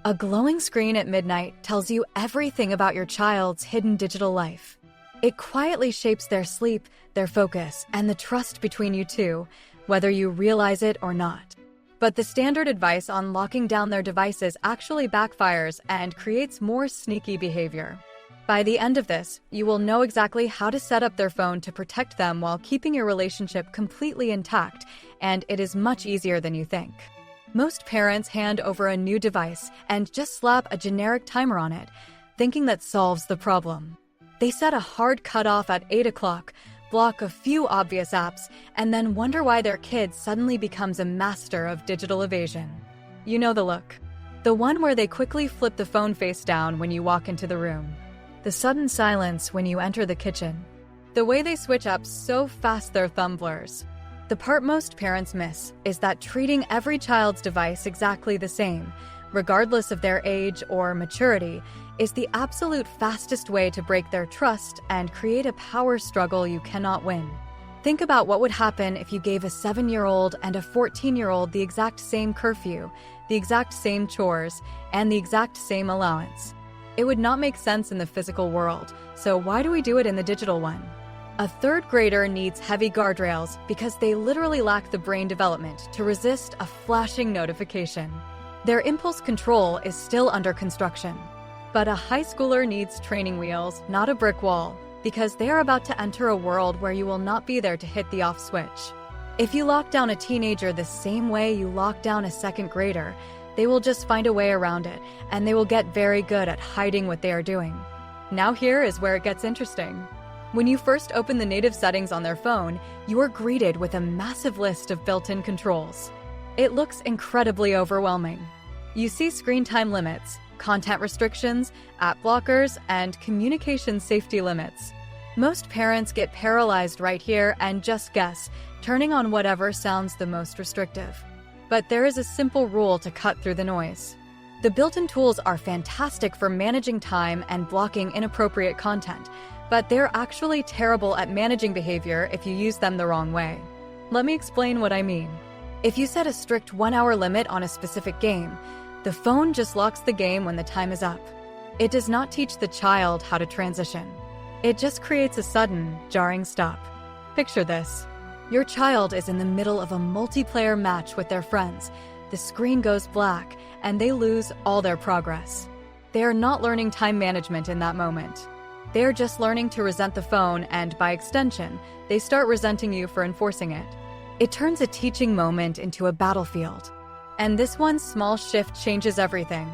A glowing screen at midnight tells you everything about your child's hidden digital life. It quietly shapes their sleep, their focus, and the trust between you two, whether you realize it or not. But the standard advice on locking down their devices actually backfires and creates more sneaky behavior. By the end of this, you will know exactly how to set up their phone to protect them while keeping your relationship completely intact, and it is much easier than you think. Most parents hand over a new device and just slap a generic timer on it, thinking that solves the problem. They set a hard cutoff at 8 o'clock, block a few obvious apps, and then wonder why their kid suddenly becomes a master of digital evasion. You know the look. The one where they quickly flip the phone face down when you walk into the room. The sudden silence when you enter the kitchen. The way they switch up so fast their thumb blurs. The part most parents miss is that treating every child's device exactly the same, regardless of their age or maturity, is the absolute fastest way to break their trust and create a power struggle you cannot win. Think about what would happen if you gave a 7-year-old and a 14-year-old the exact same curfew, the exact same chores, and the exact same allowance. It would not make sense in the physical world, so why do we do it in the digital one? A third grader needs heavy guardrails because they literally lack the brain development to resist a flashing notification. Their impulse control is still under construction. But a high schooler needs training wheels, not a brick wall, because they are about to enter a world where you will not be there to hit the off switch. If you lock down a teenager the same way you lock down a second grader, they will just find a way around it, and they will get very good at hiding what they are doing. Now here is where it gets interesting. When you first open the native settings on their phone, you are greeted with a massive list of built-in controls. It looks incredibly overwhelming. You see screen time limits, content restrictions, app blockers, and communication safety limits. Most parents get paralyzed right here and just guess, turning on whatever sounds the most restrictive. But there is a simple rule to cut through the noise. The built-in tools are fantastic for managing time and blocking inappropriate content, but they're actually terrible at managing behavior if you use them the wrong way. Let me explain what I mean. If you set a strict 1-hour limit on a specific game, the phone just locks the game when the time is up. It does not teach the child how to transition. It just creates a sudden, jarring stop. Picture this. Your child is in the middle of a multiplayer match with their friends. The screen goes black, and they lose all their progress. They are not learning time management in that moment. They are just learning to resent the phone, and by extension, they start resenting you for enforcing it. It turns a teaching moment into a battlefield. And this one small shift changes everything.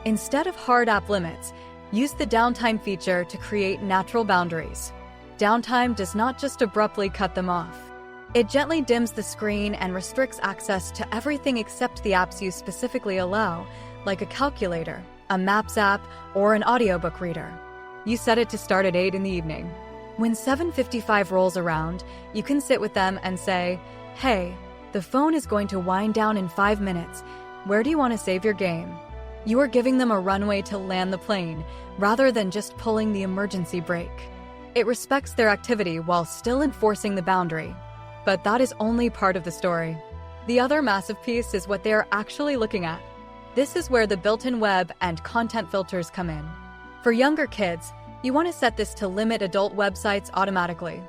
Instead of hard app limits, use the downtime feature to create natural boundaries. Downtime does not just abruptly cut them off. It gently dims the screen and restricts access to everything except the apps you specifically allow, like a calculator, a Maps app, or an audiobook reader. You set it to start at 8 in the evening. When 7:55 rolls around, you can sit with them and say, "Hey, the phone is going to wind down in 5 minutes. Where do you want to save your game?" You are giving them a runway to land the plane, rather than just pulling the emergency brake. It respects their activity while still enforcing the boundary. But that is only part of the story. The other massive piece is what they are actually looking at. This is where the built-in web and content filters come in. For younger kids, you want to set this to limit adult websites automatically.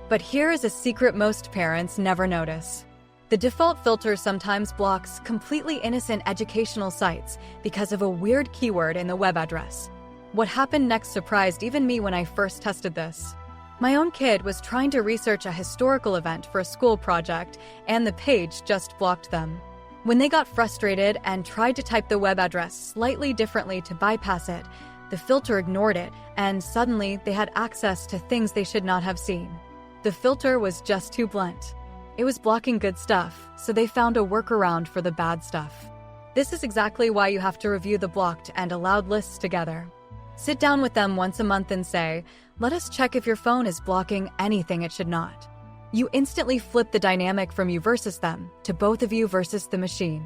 But here is a secret most parents never notice. The default filter sometimes blocks completely innocent educational sites because of a weird keyword in the web address. What happened next surprised even me when I first tested this. My own kid was trying to research a historical event for a school project, and the page just blocked them. When they got frustrated and tried to type the web address slightly differently to bypass it, the filter ignored it, and suddenly they had access to things they should not have seen. The filter was just too blunt. It was blocking good stuff, so they found a workaround for the bad stuff. This is exactly why you have to review the blocked and allowed lists together. Sit down with them once a month and say, "Let us check if your phone is blocking anything it should not." You instantly flip the dynamic from you versus them to both of you versus the machine.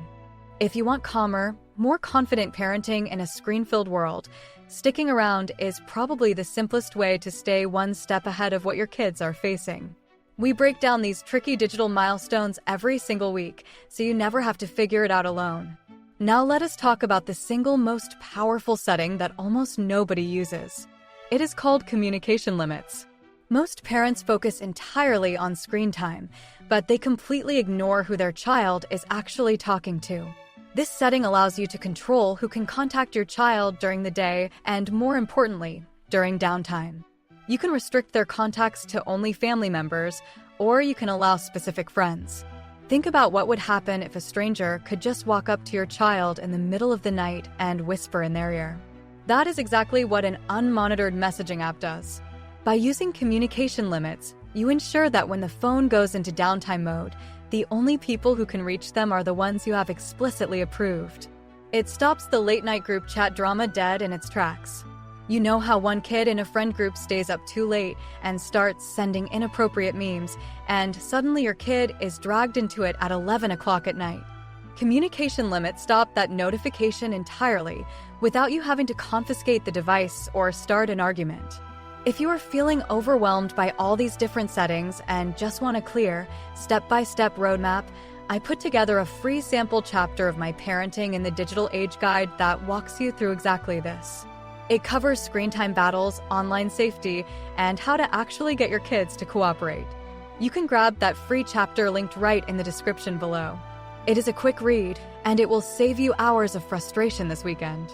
If you want calmer, more confident parenting in a screen-filled world, sticking around is probably the simplest way to stay one step ahead of what your kids are facing. We break down these tricky digital milestones every single week, so you never have to figure it out alone. Now let us talk about the single most powerful setting that almost nobody uses. It is called communication limits. Most parents focus entirely on screen time, but they completely ignore who their child is actually talking to. This setting allows you to control who can contact your child during the day and, more importantly, during downtime. You can restrict their contacts to only family members, or you can allow specific friends. Think about what would happen if a stranger could just walk up to your child in the middle of the night and whisper in their ear. That is exactly what an unmonitored messaging app does. By using communication limits, you ensure that when the phone goes into downtime mode, the only people who can reach them are the ones you have explicitly approved. It stops the late-night group chat drama dead in its tracks. You know how one kid in a friend group stays up too late and starts sending inappropriate memes, and suddenly your kid is dragged into it at 11 o'clock at night. Communication limits stop that notification entirely without you having to confiscate the device or start an argument. If you are feeling overwhelmed by all these different settings and just want a clear, step-by-step roadmap, I put together a free sample chapter of my Parenting in the Digital Age guide that walks you through exactly this. It covers screen time battles, online safety, and how to actually get your kids to cooperate. You can grab that free chapter linked right in the description below. It is a quick read, and it will save you hours of frustration this weekend.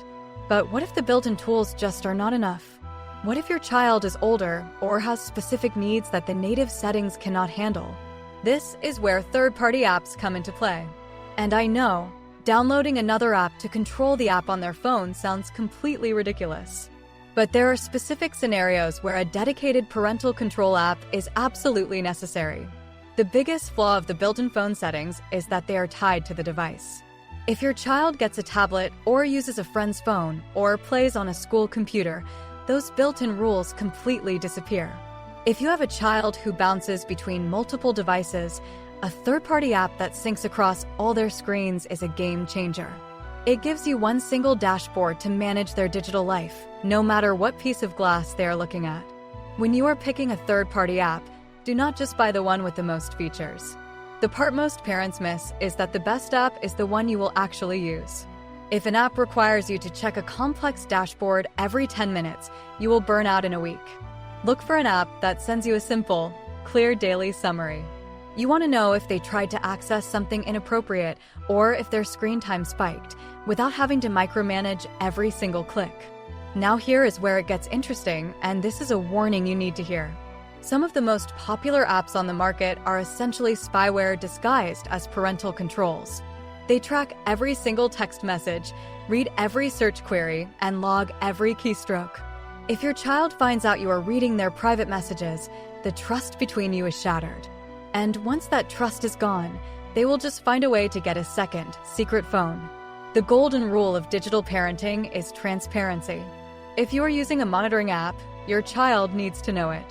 But what if the built-in tools just are not enough? What if your child is older or has specific needs that the native settings cannot handle? This is where third-party apps come into play. And I know, downloading another app to control the app on their phone sounds completely ridiculous. But there are specific scenarios where a dedicated parental control app is absolutely necessary. The biggest flaw of the built-in phone settings is that they are tied to the device. If your child gets a tablet or uses a friend's phone or plays on a school computer, those built-in rules completely disappear. If you have a child who bounces between multiple devices, a third-party app that syncs across all their screens is a game changer. It gives you one single dashboard to manage their digital life, no matter what piece of glass they are looking at. When you are picking a third-party app, do not just buy the one with the most features. The part most parents miss is that the best app is the one you will actually use. If an app requires you to check a complex dashboard every 10 minutes, you will burn out in a week. Look for an app that sends you a simple, clear daily summary. You want to know if they tried to access something inappropriate or if their screen time spiked, without having to micromanage every single click. Now here is where it gets interesting, and this is a warning you need to hear. Some of the most popular apps on the market are essentially spyware disguised as parental controls. They track every single text message, read every search query, and log every keystroke. If your child finds out you are reading their private messages, the trust between you is shattered. And once that trust is gone, they will just find a way to get a second, secret phone. The golden rule of digital parenting is transparency. If you are using a monitoring app, your child needs to know it.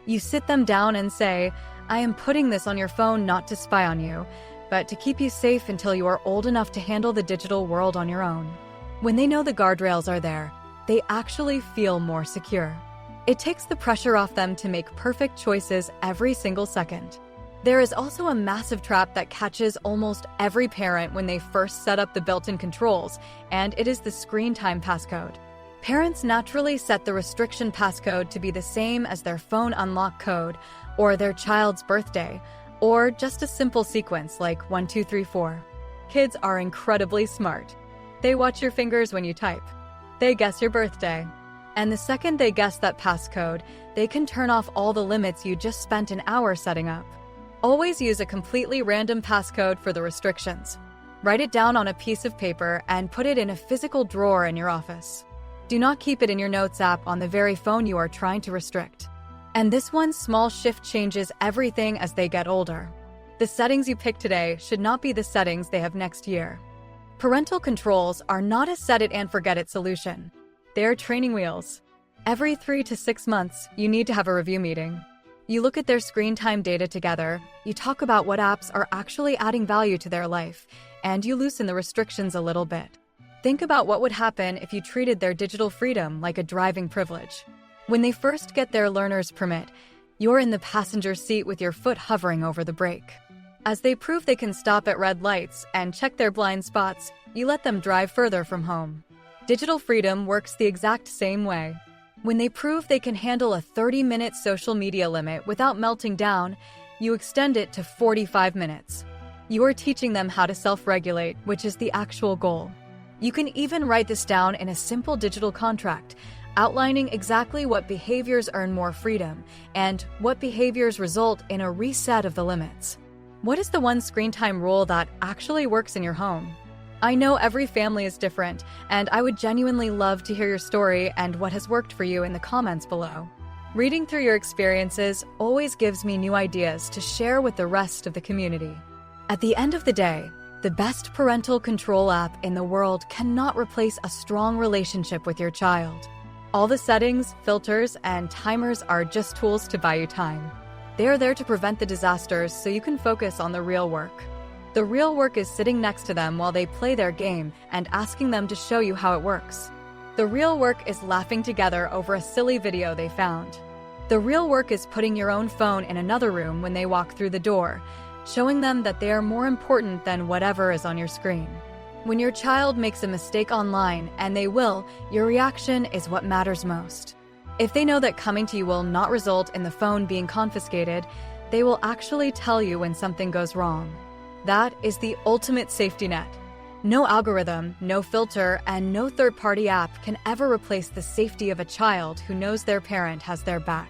You sit them down and say, I am putting this on your phone not to spy on you, but to keep you safe until you are old enough to handle the digital world on your own. When they know the guardrails are there, they actually feel more secure. It takes the pressure off them to make perfect choices every single second. There is also a massive trap that catches almost every parent when they first set up the built-in controls, and it is the screen time passcode. Parents naturally set the restriction passcode to be the same as their phone unlock code, or their child's birthday, or just a simple sequence like 1, 2, 3, 4. Kids are incredibly smart. They watch your fingers when you type. They guess your birthday. And the second they guess that passcode, they can turn off all the limits you just spent an hour setting up. Always use a completely random passcode for the restrictions. Write it down on a piece of paper and put it in a physical drawer in your office. Do not keep it in your Notes app on the very phone you are trying to restrict. And this one small shift changes everything as they get older. The settings you pick today should not be the settings they have next year. Parental controls are not a set-it-and-forget-it solution. They are training wheels. Every 3 to 6 months, you need to have a review meeting. You look at their screen time data together, you talk about what apps are actually adding value to their life, and you loosen the restrictions a little bit. Think about what would happen if you treated their digital freedom like a driving privilege. When they first get their learner's permit, you're in the passenger seat with your foot hovering over the brake. As they prove they can stop at red lights and check their blind spots, You let them drive further from home. Digital freedom works the exact same way. When they prove they can handle a 30-minute social media limit without melting down, you extend it to 45 minutes. You are teaching them how to self-regulate, which is the actual goal. You can even write this down in a simple digital contract, outlining exactly what behaviors earn more freedom and what behaviors result in a reset of the limits. What is the one screen time rule that actually works in your home? I know every family is different, and I would genuinely love to hear your story and what has worked for you in the comments below. Reading through your experiences always gives me new ideas to share with the rest of the community. At the end of the day, the best parental control app in the world cannot replace a strong relationship with your child. All the settings, filters, and timers are just tools to buy you time. They are there to prevent the disasters so you can focus on the real work. The real work is sitting next to them while they play their game and asking them to show you how it works. The real work is laughing together over a silly video they found. The real work is putting your own phone in another room when they walk through the door, showing them that they are more important than whatever is on your screen. When your child makes a mistake online, and they will, your reaction is what matters most. If they know that coming to you will not result in the phone being confiscated, they will actually tell you when something goes wrong. That is the ultimate safety net. No algorithm, no filter, and no third-party app can ever replace the safety of a child who knows their parent has their back.